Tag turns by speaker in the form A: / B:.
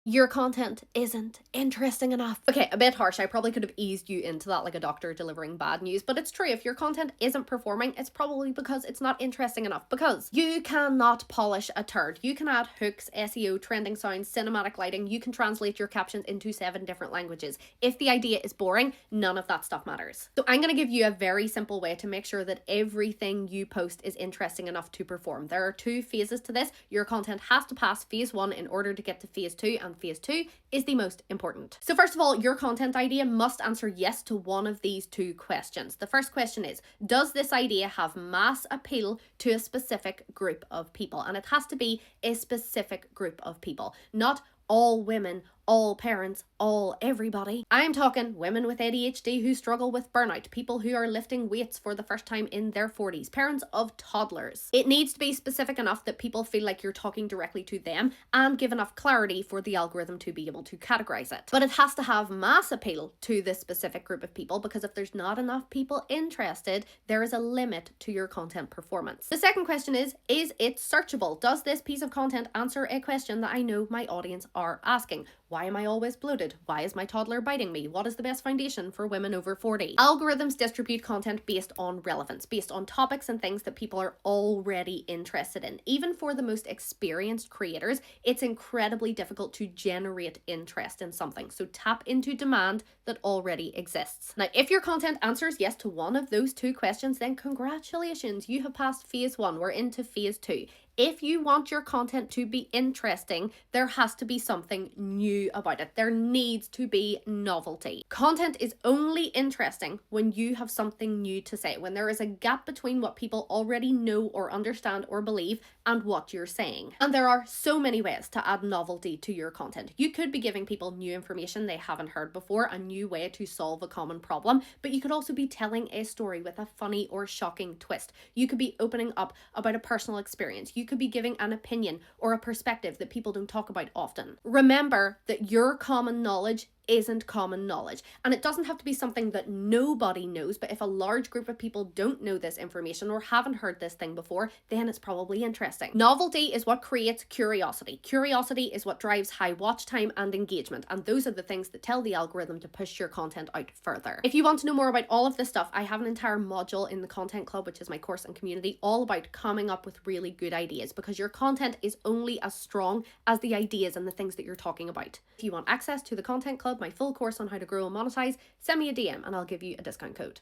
A: your content isn't interesting enough. Okay, a bit harsh. I probably could have eased you into that like a doctor delivering bad news, but it's true. If your content isn't performing, it's probably because it's not interesting enough. Because you cannot polish a turd. You can add hooks, SEO, trending sounds, cinematic lighting. You can translate your captions into 7 different languages. If the idea is boring, none of that stuff matters. So I'm going to give you a very simple way to make sure that everything you post is interesting enough to perform. There are 2 phases to this. Your content has to pass phase 1 in order to get to phase 2, and phase 2 is the most important. So first of all, your content idea must answer yes to one of these 2 questions. The first question is, does this idea have mass appeal to a specific group of people? And it has to be a specific group of people, not all women, all parents, all everybody. I'm talking women with ADHD who struggle with burnout, people who are lifting weights for the first time in their 40s, parents of toddlers. It needs to be specific enough that people feel like you're talking directly to them and give enough clarity for the algorithm to be able to categorize it. But it has to have mass appeal to this specific group of people, because if there's not enough people interested, there is a limit to your content performance. The second question is it searchable? Does this piece of content answer a question that I know my audience are asking? Why am I always bloated? Why is my toddler biting me? What is the best foundation for women over 40? Algorithms distribute content based on relevance, based on topics and things that people are already interested in. Even for the most experienced creators, it's incredibly difficult to generate interest in something. So tap into demand that already exists. Now, if your content answers yes to one of those 2 questions, then congratulations, you have passed phase 1. We're into phase 2. If you want your content to be interesting, there has to be something new about it. There needs to be novelty. Content is only interesting when you have something new to say, when there is a gap between what people already know or understand or believe and what you're saying. And there are so many ways to add novelty to your content. You could be giving people new information they haven't heard before, a new way to solve a common problem, but you could also be telling a story with a funny or shocking twist. You could be opening up about a personal experience. You could be giving an opinion or a perspective that people don't talk about often. Remember that your common knowledge isn't common knowledge, and it doesn't have to be something that nobody knows, but if a large group of people don't know this information or haven't heard this thing before, then it's probably interesting. Novelty is what creates curiosity. Curiosity is what drives high watch time and engagement, and those are the things that tell the algorithm to push your content out further. If you want to know more about all of this stuff, I have an entire module in the Content Club, which is my course and community, all about coming up with really good ideas, because your content is only as strong as the ideas and the things that you're talking about. If you want access to the Content Club, my full course on how to grow and monetize, send me a DM and I'll give you a discount code.